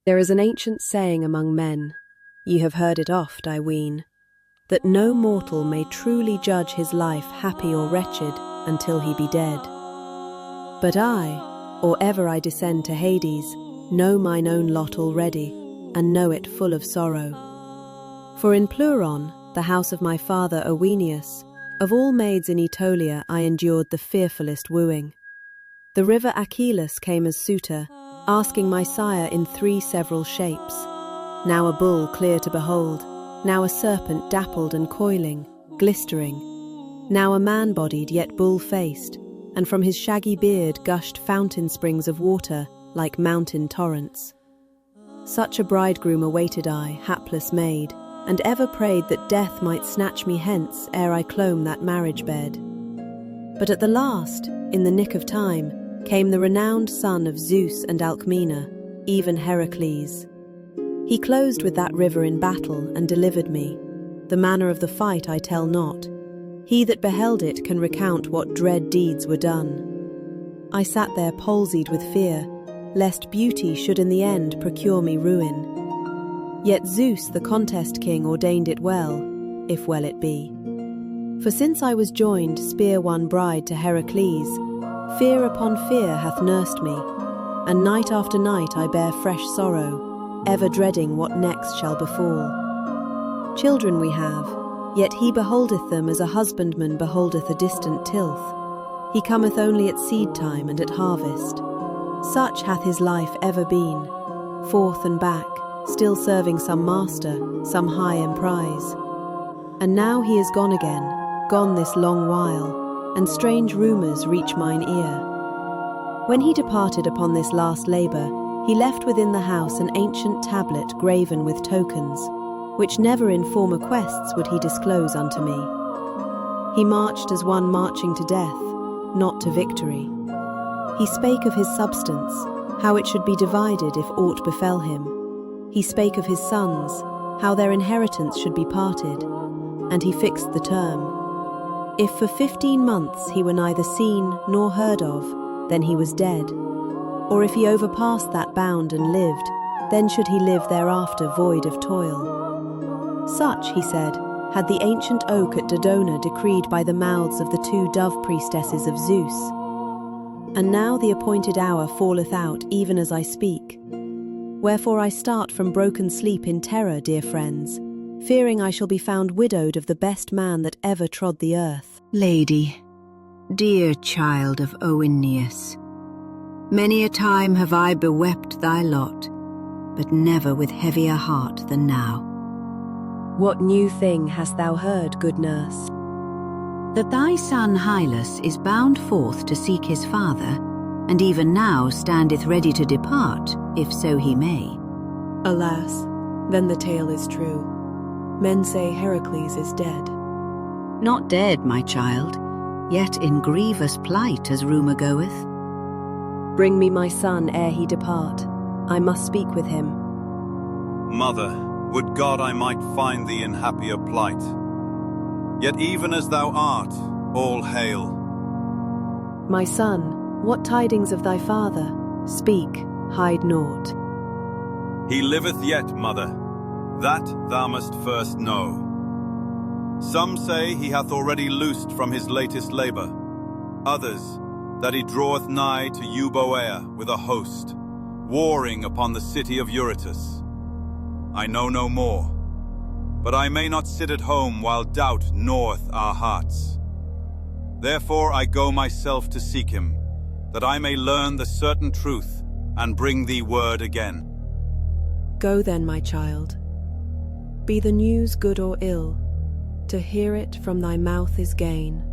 There is an ancient saying among men, ye have heard it oft, I ween, that no mortal may truly judge his life happy or wretched until he be dead. But I, or ever I descend to Hades, know mine own lot already, and know it full of sorrow. For in Pleuron, the house of my father Oeneus, of all maids in Aetolia I endured the fearfullest wooing. The river Achilles came as suitor, asking my sire in 3 several shapes, now a bull clear to behold, now a serpent dappled and coiling, glistering, now a man-bodied yet bull-faced, and from his shaggy beard gushed fountain springs of water like mountain torrents. Such a bridegroom awaited I, hapless maid, and ever prayed that death might snatch me hence ere I clomb that marriage bed. But at the last, in the nick of time, came the renowned son of Zeus and Alcmena, even Heracles. He closed with that river in battle and delivered me. The manner of the fight I tell not. He that beheld it can recount what dread deeds were done. I sat there palsied with fear, lest beauty should in the end procure me ruin. Yet Zeus, the contest king, ordained it well, if well it be. For since I was joined spear-won bride to Heracles, fear upon fear hath nursed me, and night after night I bear fresh sorrow, ever dreading what next shall befall. Children we have, yet he beholdeth them as a husbandman beholdeth a distant tilth. He cometh only at seed time and at harvest. Such hath his life ever been, forth and back, still serving some master, some high emprise. And now he is gone again, gone this long while, and strange rumours reach mine ear. When he departed upon this last labour, he left within the house an ancient tablet graven with tokens, which never in former quests would he disclose unto me. He marched as one marching to death, not to victory. He spake of his substance, how it should be divided if aught befell him. He spake of his sons, how their inheritance should be parted, and he fixed the term. If for 15 months he were neither seen nor heard of, then he was dead. Or if he overpassed that bound and lived, then should he live thereafter void of toil. Such, he said, had the ancient oak at Dodona decreed by the mouths of the 2 dove-priestesses of Zeus. And now the appointed hour falleth out even as I speak. Wherefore I start from broken sleep in terror, dear friends, fearing I shall be found widowed of the best man that ever trod the earth. Lady, dear child of Oeneus, many a time have I bewept thy lot, but never with heavier heart than now. What new thing hast thou heard, good nurse? That thy son Hylas is bound forth to seek his father, and even now standeth ready to depart, if so he may. Alas, then the tale is true. Men say Heracles is dead. Not dead, my child, yet in grievous plight, as rumour goeth. Bring me my son ere he depart. I must speak with him. Mother, would God I might find thee in happier plight. Yet even as thou art, all hail. My son, what tidings of thy father? Speak, hide naught. He liveth yet, mother. That thou must first know. Some say he hath already loosed from his latest labour. Others, that he draweth nigh to Euboea with a host, warring upon the city of Eurytus. I know no more, but I may not sit at home while doubt gnaweth our hearts. Therefore I go myself to seek him, that I may learn the certain truth and bring thee word again. Go then, my child. Be the news good or ill, to hear it from thy mouth is gain.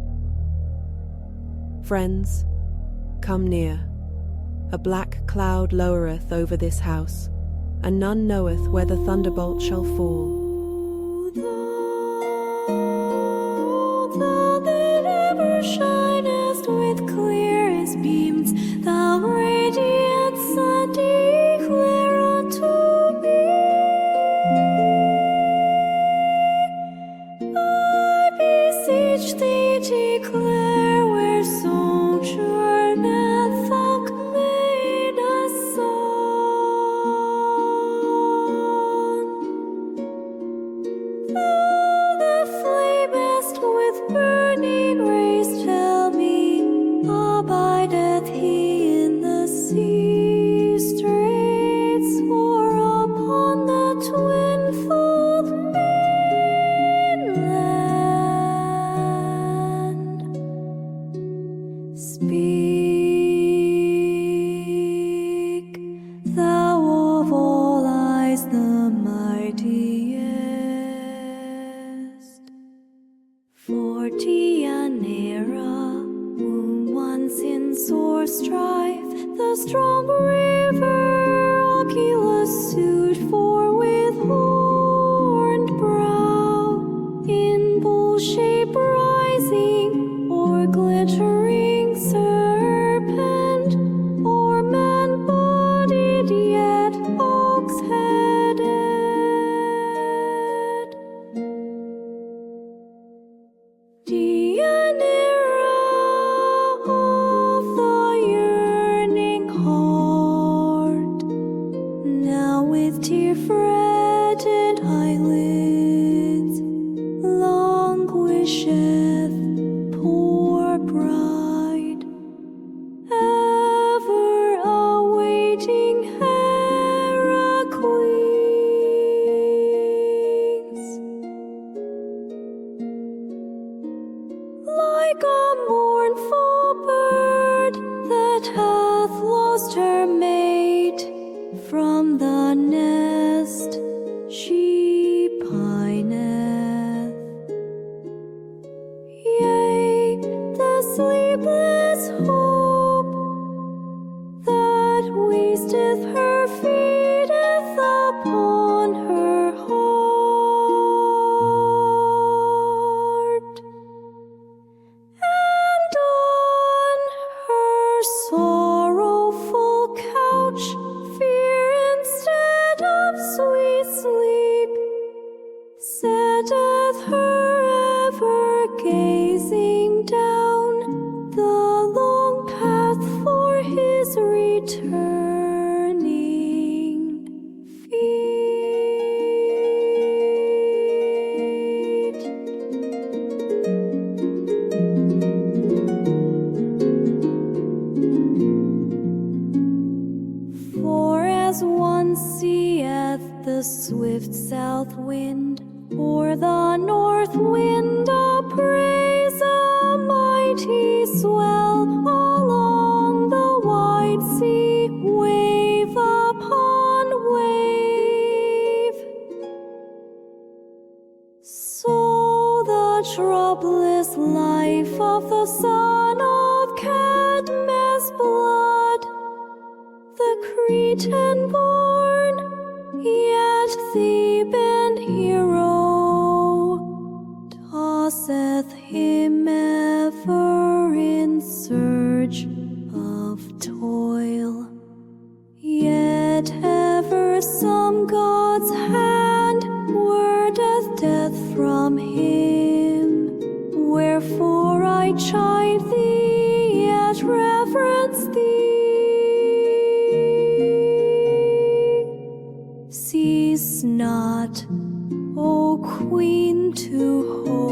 Friends, come near. A black cloud lowereth over this house, and none knoweth where the thunderbolt shall fall. Thou that ever shinest with clearest beams, thou radiant sun, declare unto me. I beseech thee, declare where sojourneth Alcmena's son. suit for with horned brow, in bull shape rising, or glittering serpent, or man-bodied yet ox-headed. Deianira of the yearning heart, now with tear-fretted eyelids languisheth, poor bride, ever awaiting Heracles. Like a mournful bird that hath lost her mate, from the nest she pineth. Yea, the sleepless hope that wasteth her feedeth upon her heart, and on her sorrowful couch fear instead of sweet sleep setteth her, ever gazing down the long path for his returning feet. For as one seeth the swift south wind, or the north wind upraise a mighty swell along the wide sea, wave upon wave, so the troublous life of the son of Cadmus' blood, the Cretan born, yet Theban hero, tosseth him ever in surge of toil. Yet ever some god's hand wardeth death from him. Wherefore I chide thee, yet reverence thee. Cease not, O Queen, to hope.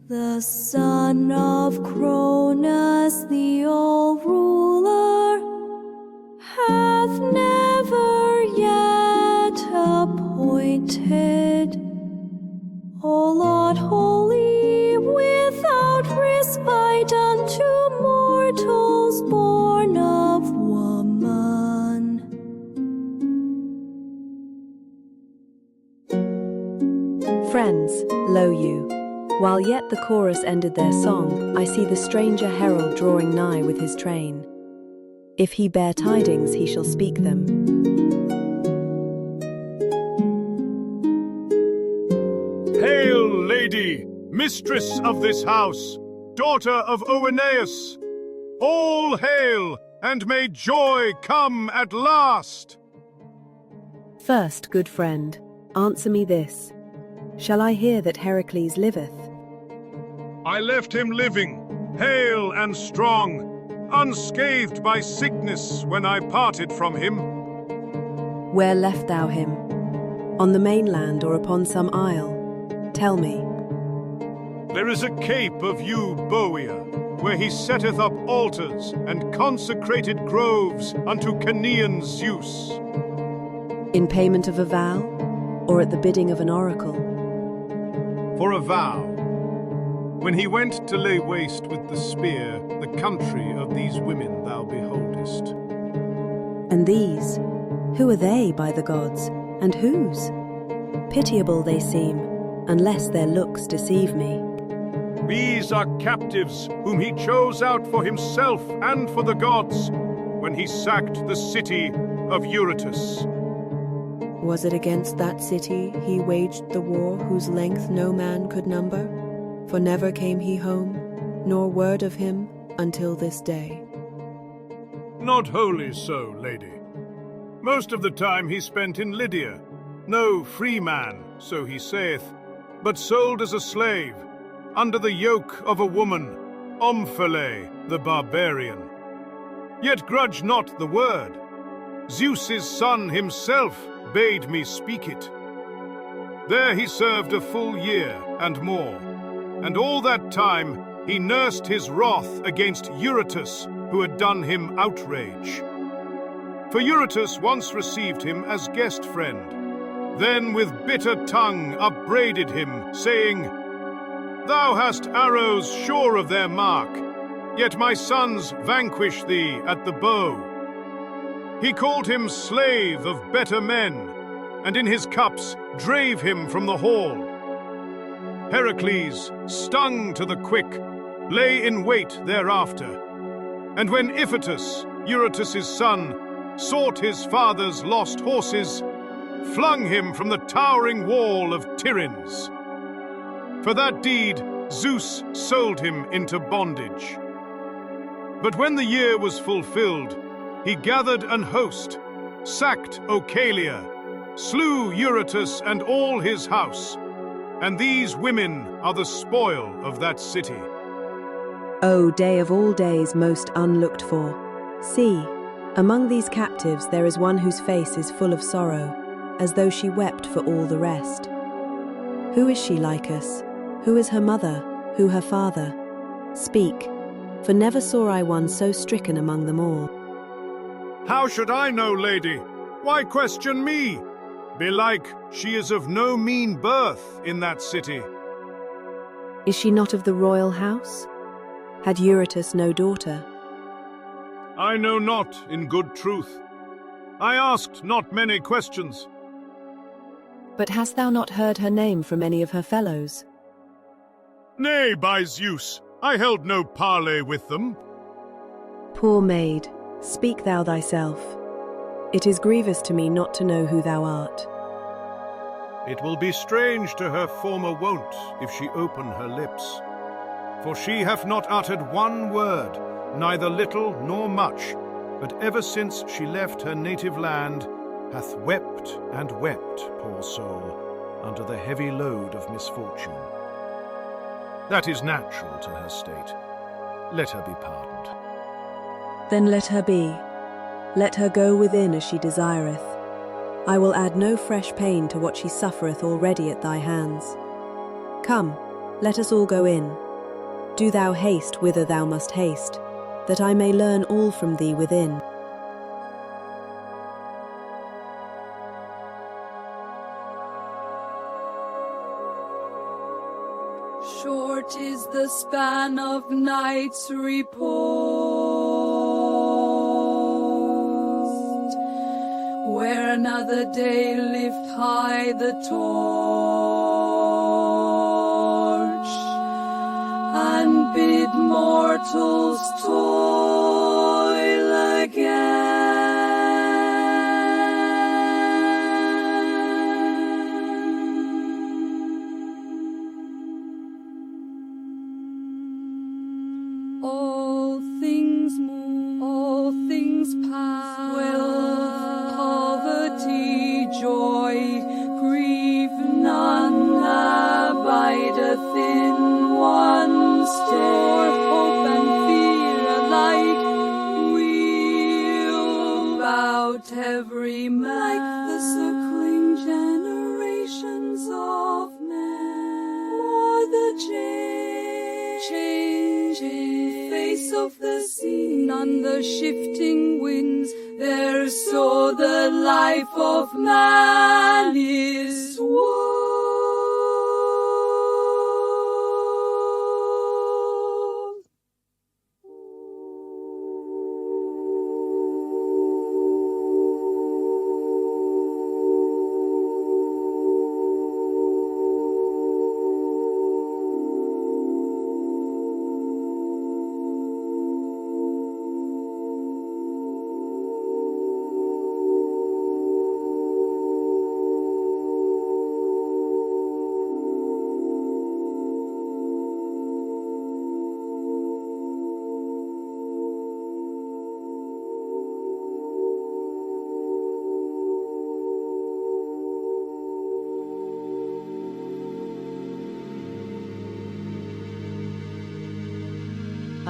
The son of Cronus, the all-ruler, hath never yet appointed, O lot holy, without respite unto mortals born of woman. Friends, lo you! While yet the chorus ended their song, I see the stranger herald drawing nigh with his train. If he bear tidings, he shall speak them. Hail, lady, mistress of this house, daughter of Oeneus! All hail, and may joy come at last! First, good friend, answer me this. Shall I hear that Heracles liveth? I left him living, hale and strong, unscathed by sickness when I parted from him. Where left thou him? On the mainland or upon some isle? Tell me. There is a cape of Euboea, where he setteth up altars and consecrated groves unto Canaean Zeus. In payment of a vow, or at the bidding of an oracle? For a vow, when he went to lay waste with the spear the country of these women thou beholdest. And these, who are they by the gods, and whose? Pitiable they seem, unless their looks deceive me. These are captives whom he chose out for himself and for the gods, when he sacked the city of Eurytus. Was it against that city he waged the war whose length no man could number? For never came he home, nor word of him until this day. Not wholly so, lady. Most of the time he spent in Lydia, no free man, so he saith, but sold as a slave, under the yoke of a woman, Omphale, the barbarian. Yet grudge not the word. Zeus's son himself bade me speak it. There he served a full year and more, and all that time he nursed his wrath against Eurytus, who had done him outrage. For Eurytus once received him as guest friend, then with bitter tongue upbraided him, saying, "Thou hast arrows sure of their mark, yet my sons vanquish thee at the bow." He called him slave of better men, and in his cups drave him from the hall. Heracles, stung to the quick, lay in wait thereafter. And when Iphitus, Eurytus' son, sought his father's lost horses, flung him from the towering wall of Tiryns. For that deed, Zeus sold him into bondage. But when the year was fulfilled, he gathered an host, sacked Oechalia, slew Eurytus and all his house, and these women are the spoil of that city. O day of all days most unlooked for! See, among these captives there is one whose face is full of sorrow, as though she wept for all the rest. Who is she, Lycus? Who is her mother? Who her father? Speak, for never saw I one so stricken among them all. How should I know, lady? Why question me? Belike she is of no mean birth in that city. Is she not of the royal house? Had Eurytus no daughter? I know not, in good truth. I asked not many questions. But hast thou not heard her name from any of her fellows? Nay, by Zeus, I held no parley with them. Poor maid, speak thou thyself. It is grievous to me not to know who thou art. It will be strange to her former wont if she open her lips. For she hath not uttered one word, neither little nor much, but ever since she left her native land, hath wept and wept, poor soul, under the heavy load of misfortune. That is natural to her state. Let her be pardoned. Then let her be. Let her go within as she desireth. I will add no fresh pain to what she suffereth already at thy hands. Come, let us all go in. Do thou haste whither thou must haste, that I may learn all from thee within. Short is the span of night's repose, where another day lift high the torch, and bid mortals toil again. All things move, all things pass, wealth, poverty, joy, grief, none abideth in one state. Hope and fear alike wheel about every man, like the circling generations of men, or the changing face of the sea, none the shifting winds. There so the life of man is woe.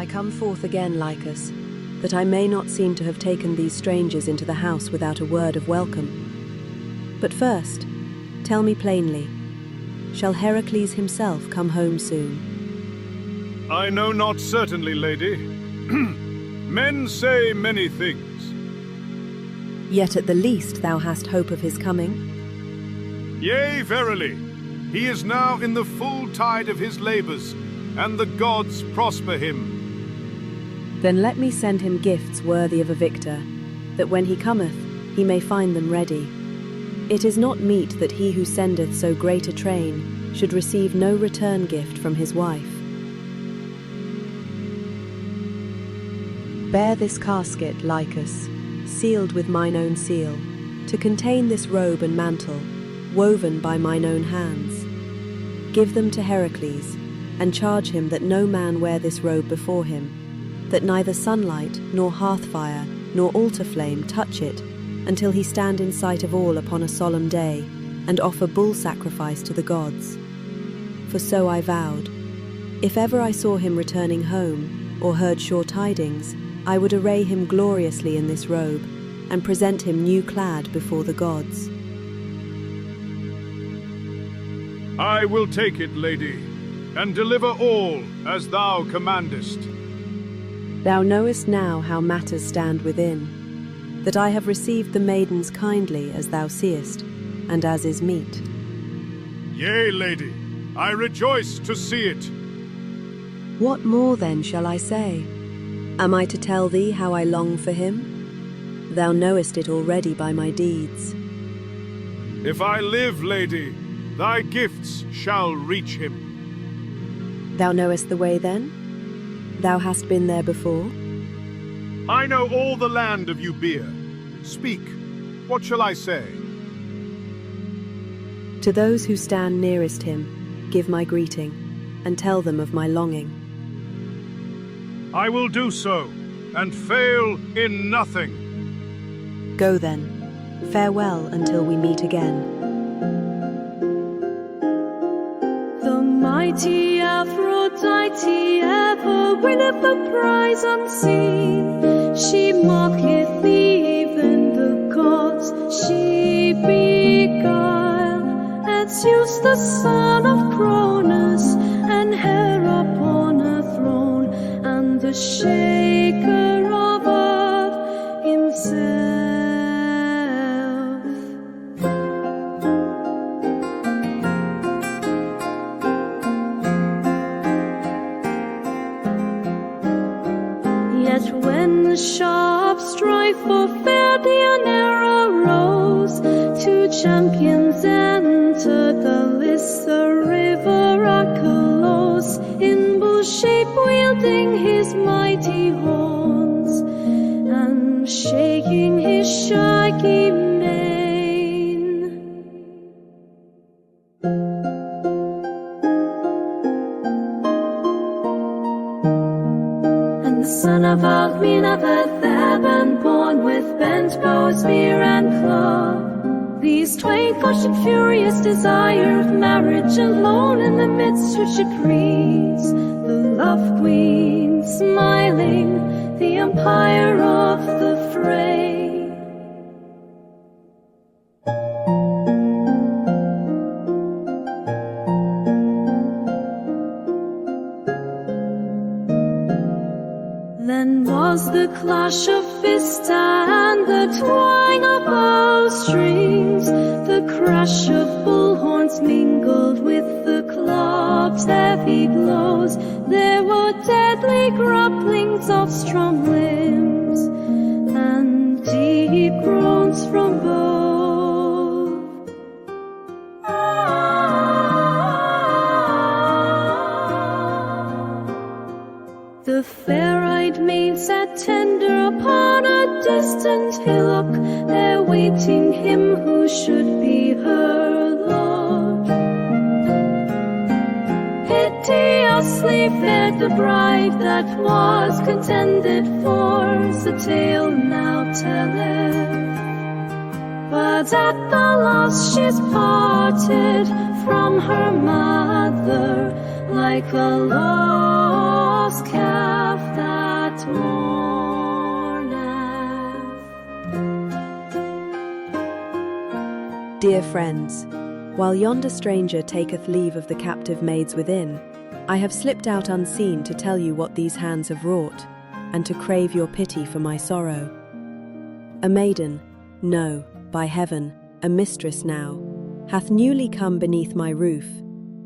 I come forth again, Lycus, that I may not seem to have taken these strangers into the house without a word of welcome. But first, tell me plainly, shall Heracles himself come home soon? I know not certainly, lady. Men say many things. Yet at the least thou hast hope of his coming? Yea, verily. He is now in the full tide of his labors, and the gods prosper him. Then let me send him gifts worthy of a victor, that when he cometh, he may find them ready. It is not meet that he who sendeth so great a train should receive no return gift from his wife. Bear this casket, Lycus, sealed with mine own seal, to contain this robe and mantle, woven by mine own hands. Give them to Heracles, and charge him that no man wear this robe before him, that neither sunlight, nor hearth-fire, nor altar flame touch it, until he stand in sight of all upon a solemn day, and offer bull sacrifice to the gods. For so I vowed. If ever I saw him returning home, or heard sure tidings, I would array him gloriously in this robe, and present him new-clad before the gods. I will take it, lady, and deliver all as thou commandest. Thou knowest now how matters stand within, that I have received the maidens kindly as thou seest, and as is meet. Yea, lady, I rejoice to see it. What more then shall I say? Am I to tell thee how I long for him? Thou knowest it already by my deeds. If I live, lady, thy gifts shall reach him. Thou knowest the way then? Thou hast been there before? I know all the land of Euboea. Speak, what shall I say? To those who stand nearest him, give my greeting, and tell them of my longing. I will do so, and fail in nothing. Go then. Farewell until we meet again. The mighty Aphrodite ever winneth the prize unseen. She mocketh even the gods she beguiled, and Zeus the son of Cronus, and Hera upon her throne, and the shaker of earth himself. Yet when the sharp strife for fair Deianira arose, two champions entered the lists, the river Hercules, in bull shape wielding his mighty horns, and shaking his shaggy mane. And the son of Alcmena, Theban, born with bent bow, spear, and club, these twain flushed in furious desire of marriage, alone in the midst which agrees, the love queen smiling, the empire of the fray. Then was the clash of vista and the twine of bowstrings, the crash of bullhorns mingled with the club's heavy blows. There were deadly grapplings of strong limbs, and deep groans from both. The fair-eyed maid sat tender upon a distant hillock, there waiting him who should be her lord. Piteously fared the bride that was contended for, the tale now telleth. But at the last she's parted from her mother, like a lost calf that mourneth. Dear friends, while yonder stranger taketh leave of the captive maids within, I have slipped out unseen to tell you what these hands have wrought, and to crave your pity for my sorrow. A maiden, no, by heaven, a mistress now, hath newly come beneath my roof,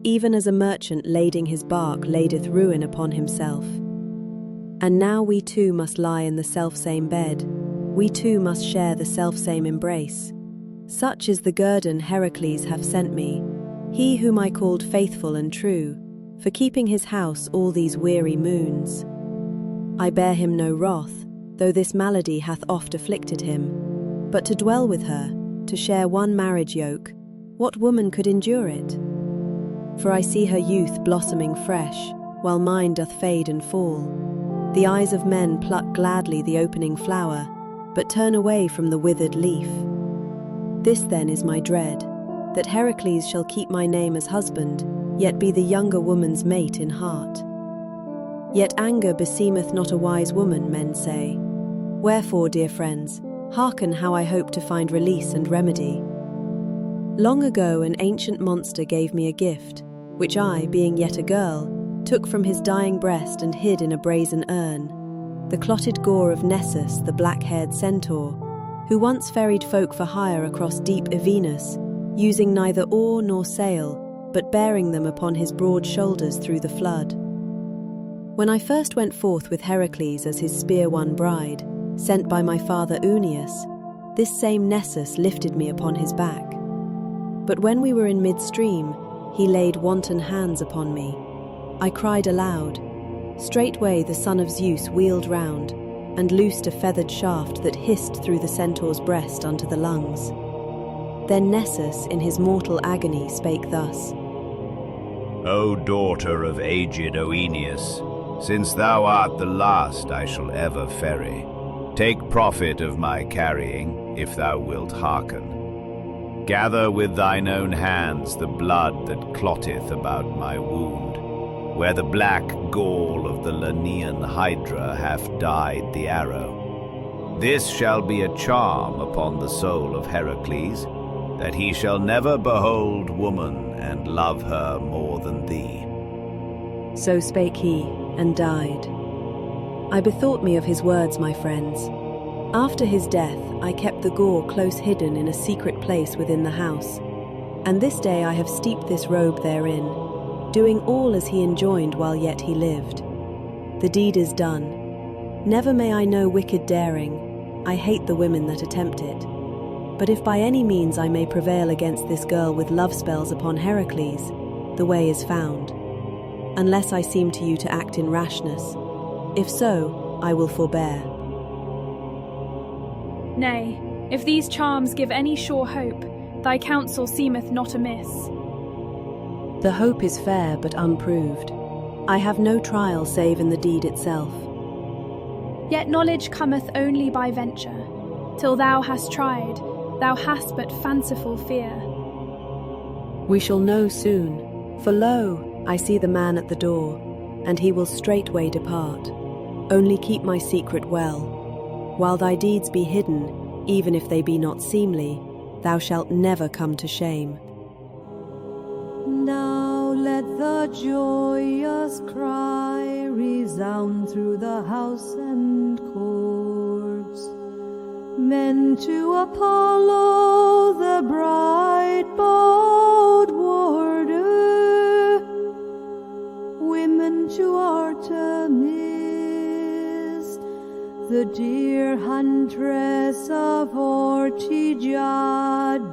even as a merchant lading his bark ladeth ruin upon himself. And now we too must lie in the selfsame bed, we too must share the selfsame embrace. Such is the guerdon Heracles hath sent me, he whom I called faithful and true, for keeping his house all these weary moons. I bear him no wrath, though this malady hath oft afflicted him, but to dwell with her, to share one marriage yoke, what woman could endure it? For I see her youth blossoming fresh, while mine doth fade and fall. The eyes of men pluck gladly the opening flower, but turn away from the withered leaf. This then is my dread, that Heracles shall keep my name as husband, yet be the younger woman's mate in heart. Yet anger beseemeth not a wise woman, men say. Wherefore, dear friends, hearken how I hope to find release and remedy. Long ago an ancient monster gave me a gift, which I, being yet a girl, took from his dying breast and hid in a brazen urn, the clotted gore of Nessus, the black-haired centaur, who once ferried folk for hire across deep Evenus, using neither oar nor sail, but bearing them upon his broad shoulders through the flood. When I first went forth with Heracles as his spear-won bride, sent by my father Oeneus, this same Nessus lifted me upon his back. But when we were in midstream, he laid wanton hands upon me. I cried aloud. Straightway the son of Zeus wheeled round, and loosed a feathered shaft that hissed through the centaur's breast unto the lungs. Then Nessus, in his mortal agony, spake thus: O daughter of aged Oeneus, since thou art the last I shall ever ferry, take profit of my carrying, if thou wilt hearken. Gather with thine own hands the blood that clotteth about my wound, where the black gall of the Lernaean hydra hath dyed the arrow. This shall be a charm upon the soul of Heracles, that he shall never behold woman and love her more than thee. So spake he, and died. I bethought me of his words, my friends. After his death, I kept the gore close hidden in a secret place within the house, and this day I have steeped this robe therein, doing all as he enjoined while yet he lived. The deed is done. Never may I know wicked daring. I hate the women that attempt it. But if by any means I may prevail against this girl with love spells upon Heracles, the way is found. Unless I seem to you to act in rashness. If so, I will forbear. Nay, if these charms give any sure hope, thy counsel seemeth not amiss. The hope is fair but unproved. I have no trial save in the deed itself. Yet knowledge cometh only by venture. Till thou hast tried, thou hast but fanciful fear. We shall know soon, for lo, I see the man at the door, and he will straightway depart. Only keep my secret well. While thy deeds be hidden, even if they be not seemly, thou shalt never come to shame. Now let the joyous cry resound through the house and courts. Men to Apollo, the bright-bowed warder, women to Artemis, the dear huntress of Ortygia,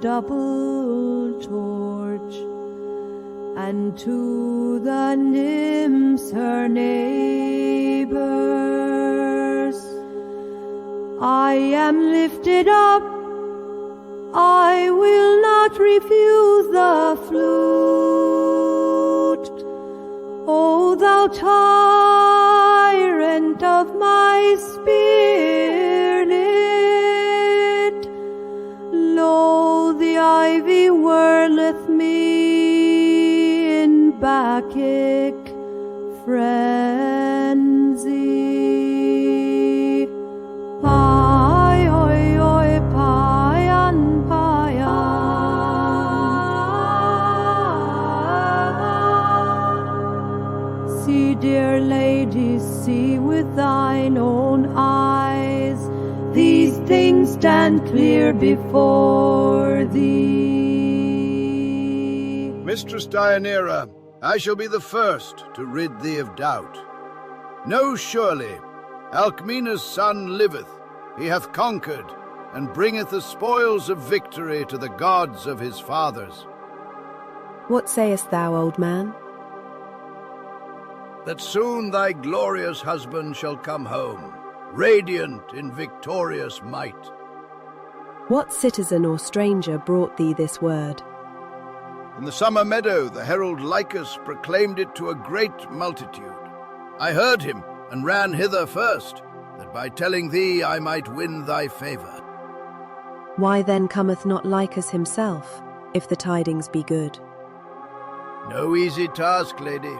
double torch, and to the nymphs her neighbors. I am lifted up, I will not refuse the flute. O thou tyrant of my spirit, lo, the ivy whirleth me in Bacchic frenzy. Pai, oi, oi, payan, payan. See, dear lady, see with thine own eyes. These things stand clear before thee. Mistress Deianira, I shall be the first to rid thee of doubt. Know surely, Alcmena's son liveth, he hath conquered, and bringeth the spoils of victory to the gods of his fathers. What sayest thou, old man? That soon thy glorious husband shall come home, radiant in victorious might. What citizen or stranger brought thee this word? In the summer meadow the herald Lycus proclaimed it to a great multitude. I heard him, and ran hither first, that by telling thee I might win thy favour. Why then cometh not Lycus himself, if the tidings be good? No easy task, lady.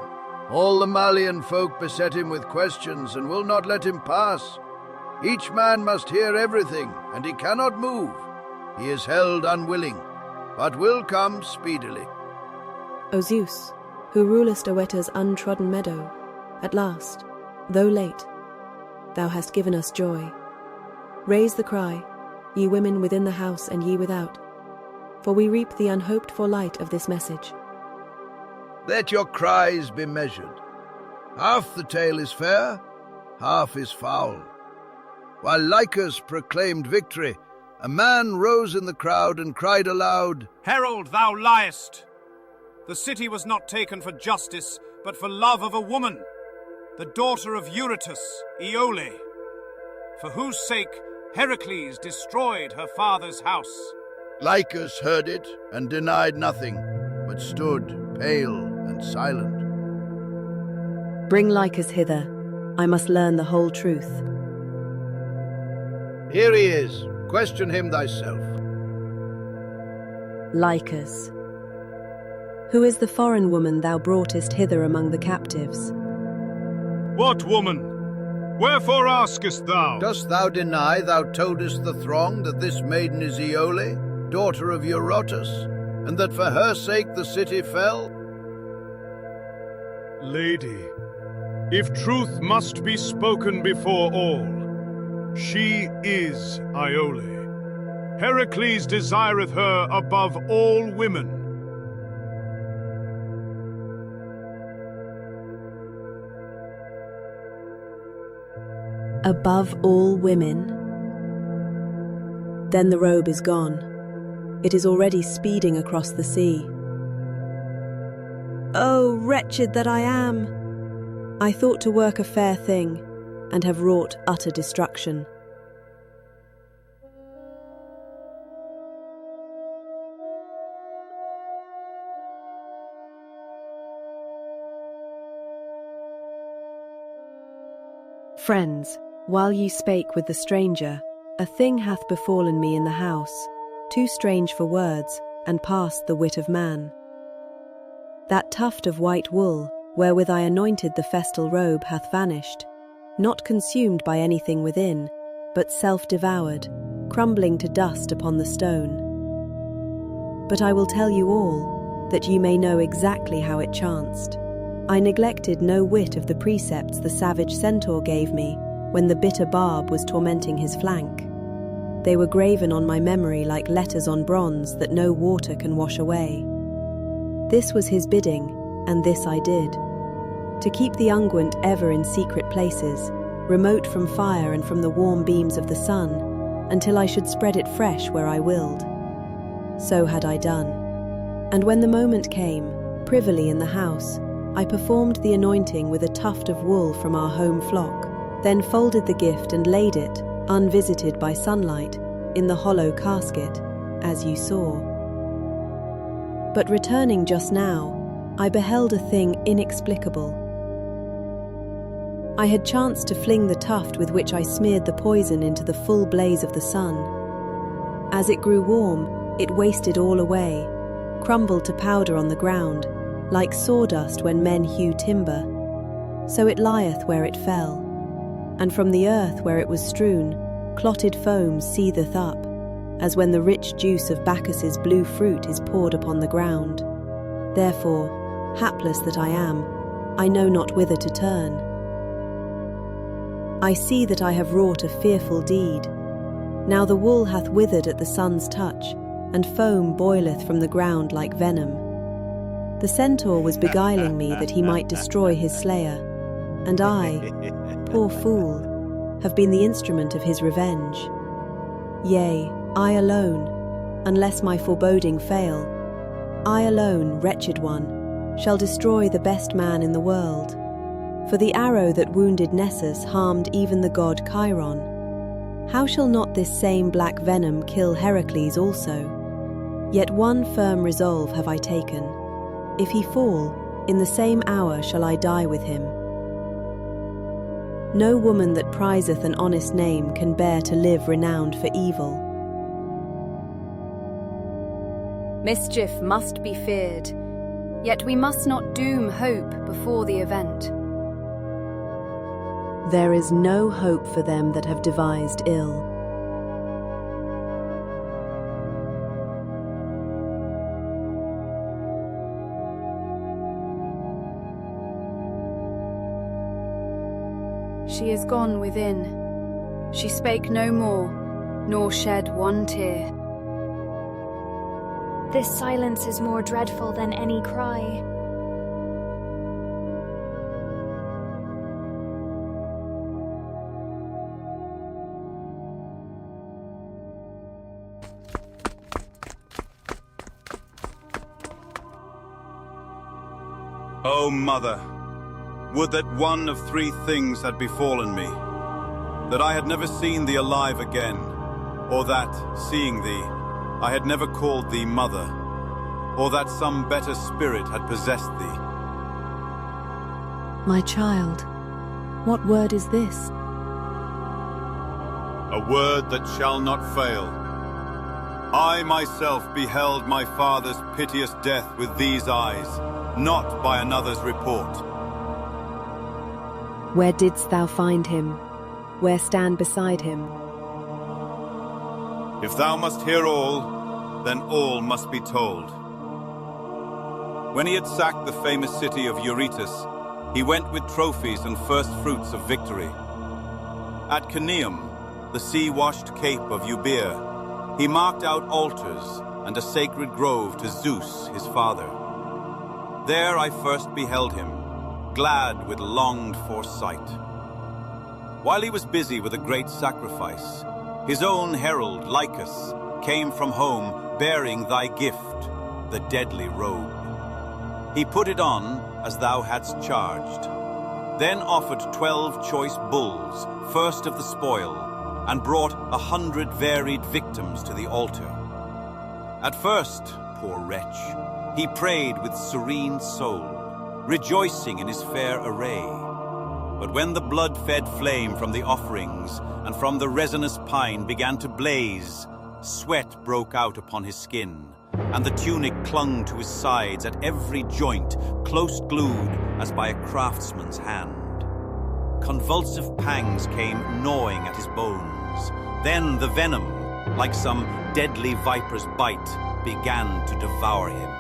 All the Malian folk beset him with questions, and will not let him pass. Each man must hear everything, and he cannot move. He is held unwilling, but will come speedily. O Zeus, who rulest Oeta's untrodden meadow, at last, though late, thou hast given us joy. Raise the cry, ye women within the house and ye without, for we reap the unhoped-for light of this message. Let your cries be measured. Half the tale is fair, half is foul. While Lycus proclaimed victory, a man rose in the crowd and cried aloud, "Herald, thou liest! The city was not taken for justice, but for love of a woman, the daughter of Eurytus, Iole, for whose sake Heracles destroyed her father's house." Lycus heard it and denied nothing, but stood pale and silent. Bring Lycus hither. I must learn the whole truth. Here he is. Question him thyself. Lycus, who is the foreign woman thou broughtest hither among the captives? What woman? Wherefore askest thou? Dost thou deny thou toldest the throng that this maiden is Iole, daughter of Eurotas, and that for her sake the city fell? Lady, if truth must be spoken before all, she is Iole. Heracles desireth her above all women. Above all women? Then the robe is gone. It is already speeding across the sea. Oh, wretched that I am! I thought to work a fair thing, and have wrought utter destruction. Friends, while ye spake with the stranger, a thing hath befallen me in the house, too strange for words, and past the wit of man. That tuft of white wool, wherewith I anointed the festal robe, hath vanished, not consumed by anything within, but self-devoured, crumbling to dust upon the stone. But I will tell you all, that you may know exactly how it chanced. I neglected no whit of the precepts the savage centaur gave me when the bitter barb was tormenting his flank. They were graven on my memory like letters on bronze that no water can wash away. This was his bidding, and this I did, to keep the unguent ever in secret places, remote from fire and from the warm beams of the sun, until I should spread it fresh where I willed. So had I done. And when the moment came, privily in the house, I performed the anointing with a tuft of wool from our home flock, then folded the gift and laid it, unvisited by sunlight, in the hollow casket, as you saw. But returning just now, I beheld a thing inexplicable. I had chanced to fling the tuft with which I smeared the poison into the full blaze of the sun. As it grew warm, it wasted all away, crumbled to powder on the ground, like sawdust when men hew timber. So it lieth where it fell, and from the earth where it was strewn, clotted foam seetheth up, as when the rich juice of Bacchus's blue fruit is poured upon the ground. Therefore, hapless that I am, I know not whither to turn. I see that I have wrought a fearful deed. Now the wool hath withered at the sun's touch, and foam boileth from the ground like venom. The centaur was beguiling me that he might destroy his slayer, and I, poor fool, have been the instrument of his revenge. Yea, I alone, unless my foreboding fail, I alone, wretched one, shall destroy the best man in the world. For the arrow that wounded Nessus harmed even the god Chiron. How shall not this same black venom kill Heracles also? Yet one firm resolve have I taken. If he fall, in the same hour shall I die with him. No woman that prizeth an honest name can bear to live renowned for evil. Mischief must be feared, yet we must not doom hope before the event. There is no hope for them that have devised ill. She is gone within. She spake no more, nor shed one tear. This silence is more dreadful than any cry. O mother, would that one of three things had befallen me, that I had never seen thee alive again, or that, seeing thee, I had never called thee mother, or that some better spirit had possessed thee. My child, what word is this? A word that shall not fail. I myself beheld my father's piteous death with these eyes, not by another's report. Where didst thou find him? Where stand beside him? If thou must hear all, then all must be told. When he had sacked the famous city of Eurytus, he went with trophies and first fruits of victory. At Caneum, the sea-washed cape of Euboea, he marked out altars and a sacred grove to Zeus, his father. There I first beheld him, glad with longed-for sight. While he was busy with a great sacrifice, his own herald, Lycus, came from home bearing thy gift, the deadly robe. He put it on as thou hadst charged, then offered 12 choice bulls, first of the spoil, and brought 100 varied victims to the altar. At first, poor wretch, he prayed with serene soul, rejoicing in his fair array. But when the blood-fed flame from the offerings and from the resinous pine began to blaze, sweat broke out upon his skin, and the tunic clung to his sides at every joint, close glued as by a craftsman's hand. Convulsive pangs came gnawing at his bones. Then the venom, like some deadly viper's bite, began to devour him.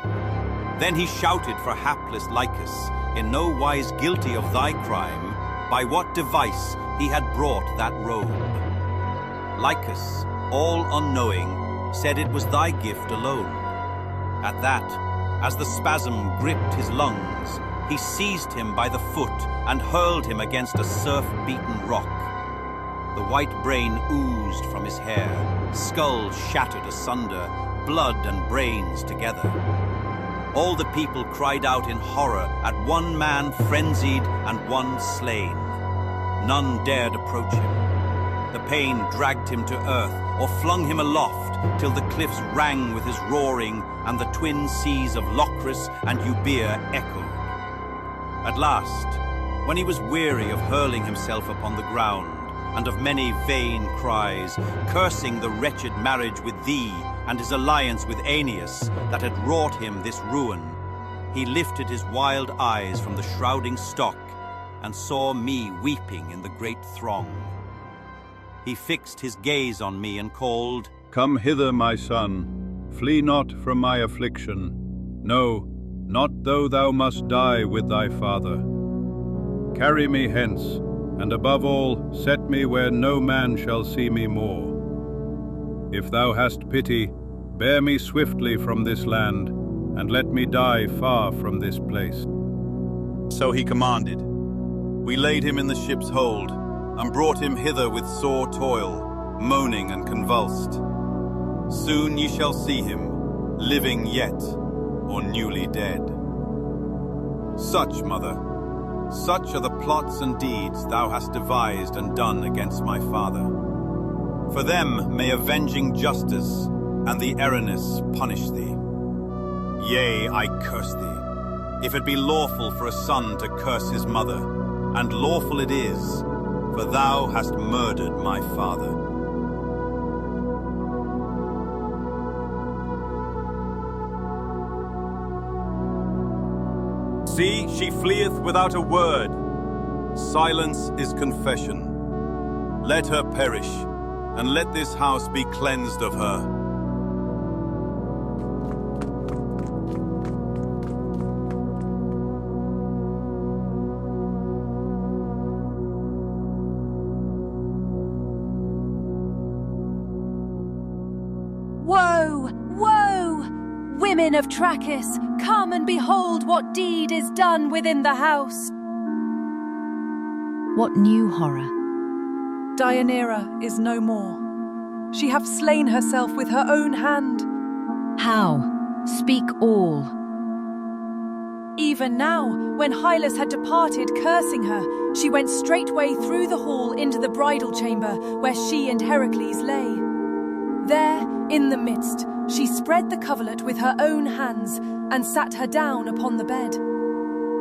Then he shouted for hapless Lycus, in no wise guilty of thy crime, by what device he had brought that robe. Lycus, all unknowing, said it was thy gift alone. At that, as the spasm gripped his lungs, he seized him by the foot and hurled him against a surf-beaten rock. The white brain oozed from his hair, skull shattered asunder, blood and brains together. All the people cried out in horror at one man frenzied and one slain. None dared approach him. The pain dragged him to earth or flung him aloft till the cliffs rang with his roaring and the twin seas of Locris and Euboea echoed. At last, when he was weary of hurling himself upon the ground and of many vain cries, cursing the wretched marriage with thee and his alliance with Aeneas that had wrought him this ruin, he lifted his wild eyes from the shrouding stock and saw me weeping in the great throng. He fixed his gaze on me and called, "Come hither, my son, flee not from my affliction. No, not though thou must die with thy father. Carry me hence, and above all, set me where no man shall see me more. If thou hast pity, bear me swiftly from this land, and let me die far from this place." So he commanded. We laid him in the ship's hold, and brought him hither with sore toil, moaning and convulsed. Soon ye shall see him, living yet, or newly dead. Such, mother, such are the plots and deeds thou hast devised and done against my father. For them may avenging justice and the erroneous punish thee. Yea, I curse thee, if it be lawful for a son to curse his mother, and lawful it is, for thou hast murdered my father. See, she fleeth without a word. Silence is confession. Let her perish, and let this house be cleansed of her. Woe! Woe! Women of Trachis, come and behold what deed is done within the house. What new horror? Deianira is no more. She hath slain herself with her own hand. How? Speak all. Even now, when Hylas had departed, cursing her, she went straightway through the hall into the bridal chamber, where she and Heracles lay. There, in the midst, she spread the coverlet with her own hands, and sat her down upon the bed.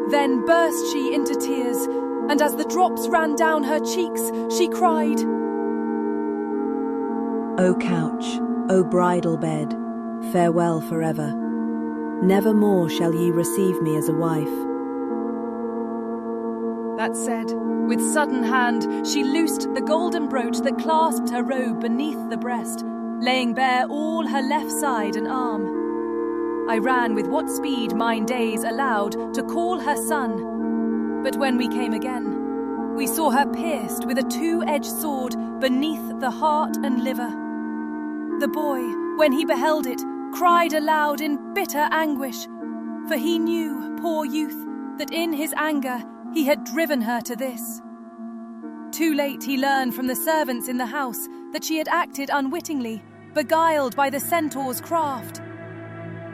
Then burst she into tears, and as the drops ran down her cheeks, she cried, O couch, O bridal bed, farewell forever. Never more shall ye receive me as a wife. That said, with sudden hand, she loosed the golden brooch that clasped her robe beneath the breast, laying bare all her left side and arm. I ran with what speed mine days allowed to call her son. But when we came again, we saw her pierced with a two-edged sword beneath the heart and liver. The boy, when he beheld it, cried aloud in bitter anguish, for he knew, poor youth, that in his anger he had driven her to this. Too late he learned from the servants in the house that she had acted unwittingly, beguiled by the centaur's craft.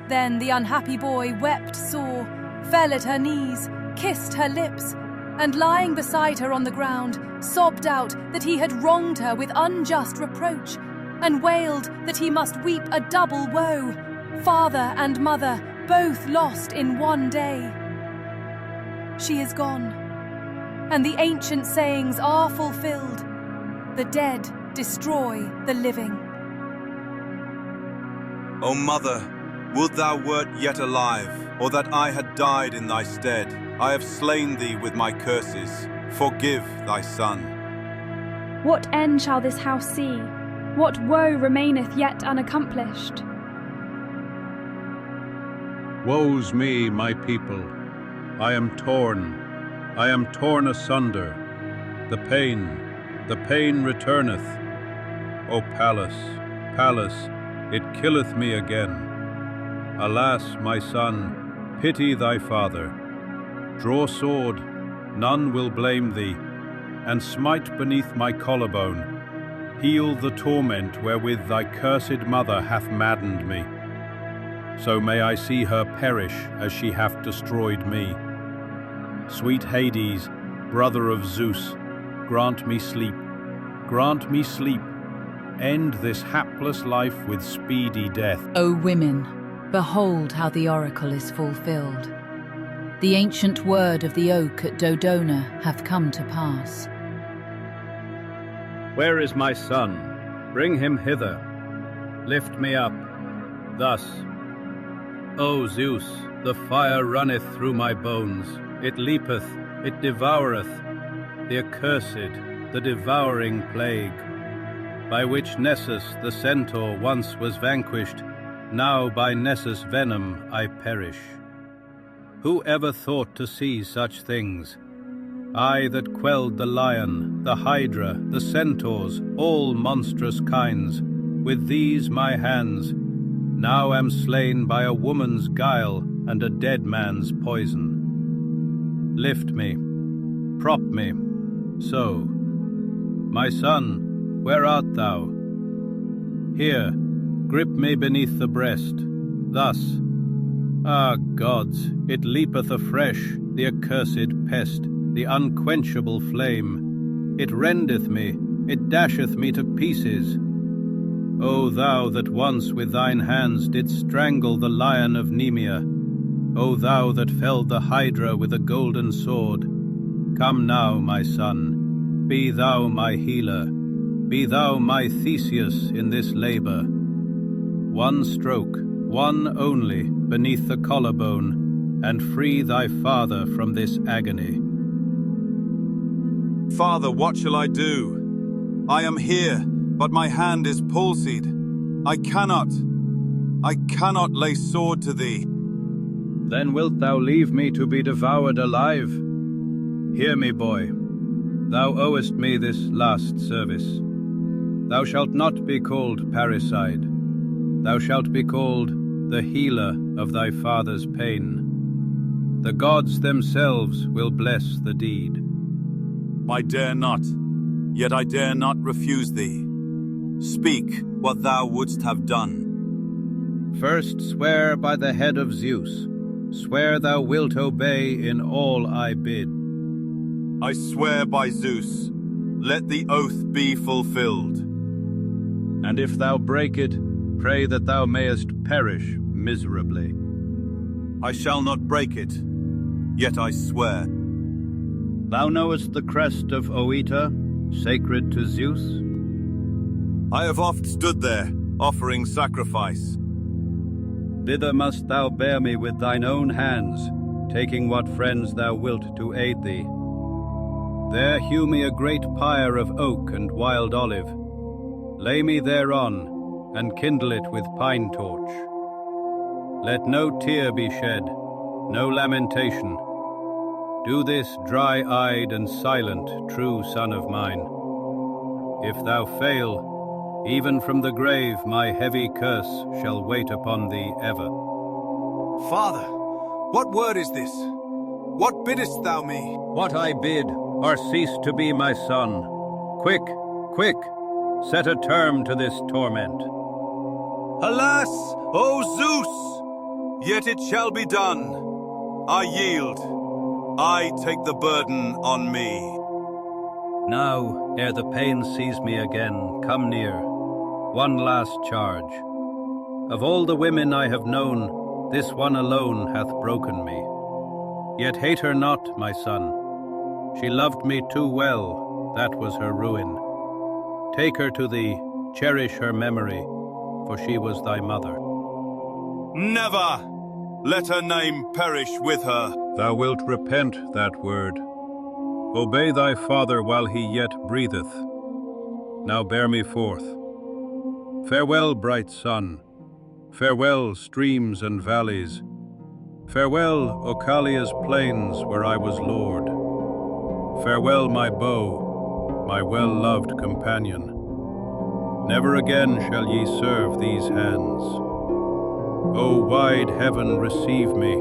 Then the unhappy boy wept sore, fell at her knees, kissed her lips, and lying beside her on the ground, sobbed out that he had wronged her with unjust reproach, and wailed that he must weep a double woe, father and mother both lost in one day. She is gone, and the ancient sayings are fulfilled. The dead destroy the living. O mother, would thou wert yet alive, or that I had died in thy stead. I have slain thee with my curses. Forgive thy son. What end shall this house see? What woe remaineth yet unaccomplished? Woe's me, my people. I am torn asunder. The pain returneth. O Pallas, Pallas, it killeth me again. Alas, my son, pity thy father. Draw sword, none will blame thee, and smite beneath my collarbone. Heal the torment wherewith thy cursed mother hath maddened me. So may I see her perish as she hath destroyed me. Sweet Hades, brother of Zeus, grant me sleep, grant me sleep. End this hapless life with speedy death. O women, behold how the oracle is fulfilled. The ancient word of the oak at Dodona hath come to pass. Where is my son? Bring him hither. Lift me up. Thus. O Zeus, the fire runneth through my bones. It leapeth, it devoureth, the accursed, the devouring plague, by which Nessus the centaur once was vanquished, now by Nessus' venom I perish. Who ever thought to see such things? I that quelled the lion, the hydra, the centaurs, all monstrous kinds, with these my hands, now am slain by a woman's guile and a dead man's poison. Lift me, prop me, so. My son, where art thou? Here, grip me beneath the breast, thus. Ah, gods, it leapeth afresh, the accursed pest, the unquenchable flame. It rendeth me, it dasheth me to pieces. O thou that once with thine hands didst strangle the lion of Nemea, O thou that felled the hydra with a golden sword, come now, my son, be thou my healer, be thou my Theseus in this labor. One stroke, one only, beneath the collarbone, and free thy father from this agony. Father, what shall I do? I am here, but my hand is palsied. I cannot lay sword to thee. Then wilt thou leave me to be devoured alive? Hear me, boy. Thou owest me this last service. Thou shalt not be called parricide. Thou shalt be called the healer of thy father's pain. The gods themselves will bless the deed. I dare not, yet I dare not refuse thee. Speak what thou wouldst have done. First swear by the head of Zeus. Swear thou wilt obey in all I bid. I swear by Zeus, let the oath be fulfilled. And if thou break it, pray that thou mayest perish miserably. I shall not break it, yet I swear. Thou knowest the crest of Oeta, sacred to Zeus? I have oft stood there, offering sacrifice. Thither must thou bear me with thine own hands, taking what friends thou wilt to aid thee. There hew me a great pyre of oak and wild olive. Lay me thereon, and kindle it with pine torch. Let no tear be shed, no lamentation. Do this dry-eyed and silent, true son of mine. If thou fail, even from the grave my heavy curse shall wait upon thee ever. Father, what word is this? What biddest thou me? What I bid, or cease to be my son. Quick, quick, set a term to this torment. Alas, O Zeus! Yet it shall be done. I yield. I take the burden on me. Now, ere the pain seize me again, come near. One last charge. Of all the women I have known, this one alone hath broken me. Yet hate her not, my son. She loved me too well, that was her ruin. Take her to thee, cherish her memory, for she was thy mother. Never! Let her name perish with her. Thou wilt repent that word. Obey thy father while he yet breatheth. Now bear me forth. Farewell, bright sun. Farewell, streams and valleys. Farewell, Oechalia's plains where I was lord. Farewell, my bow, my well-loved companion. Never again shall ye serve these hands. O wide heaven, receive me.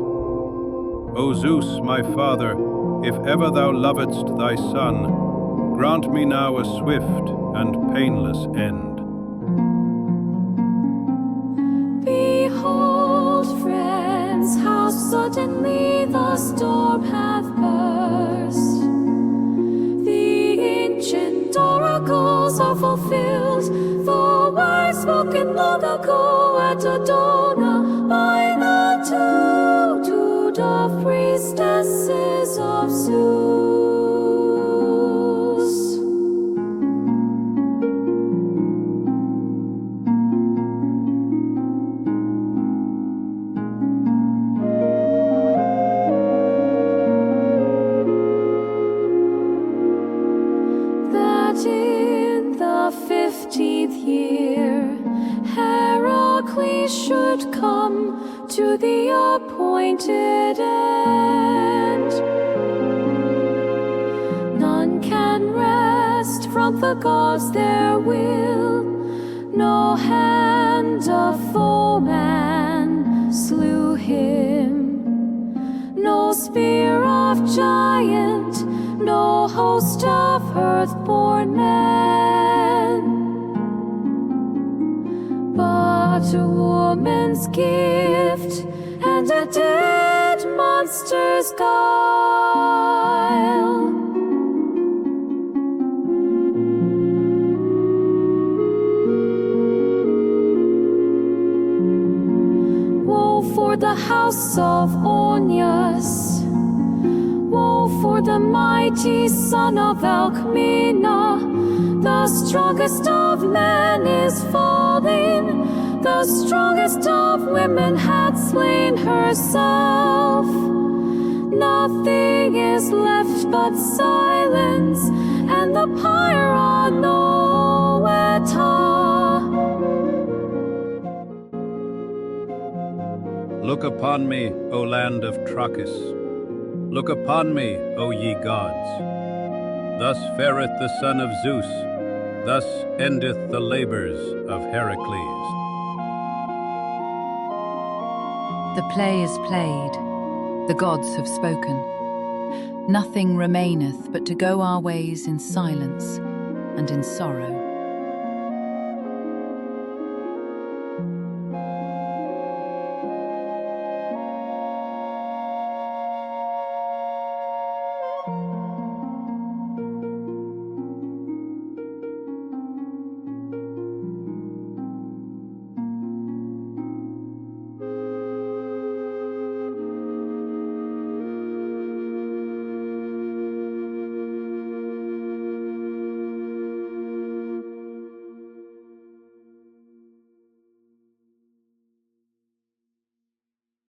O Zeus, my father, if ever thou lovedst thy son, grant me now a swift and painless end. Behold, friends, how suddenly the storm hath burst. The ancient oracles are fulfilled, the words spoken long ago at Dodona by the two priestesses of Zeus. Heracles should come to the appointed end. None can wrest from the gods their will, no hand of foeman slew him, no spear of giant, no host of earthborn men, but a woman's gift and a dead monster's guile. Woe for the house of Onias, woe for the mighty son of Alcmena. The strongest of men is falling, the strongest of women had slain herself. Nothing is left but silence, and the pyre Noeta. Look upon me, O land of Trachis. Look upon me, O ye gods. Thus fareth the son of Zeus, thus endeth the labors of Heracles. The play is played, the gods have spoken. Nothing remaineth but to go our ways in silence and in sorrow.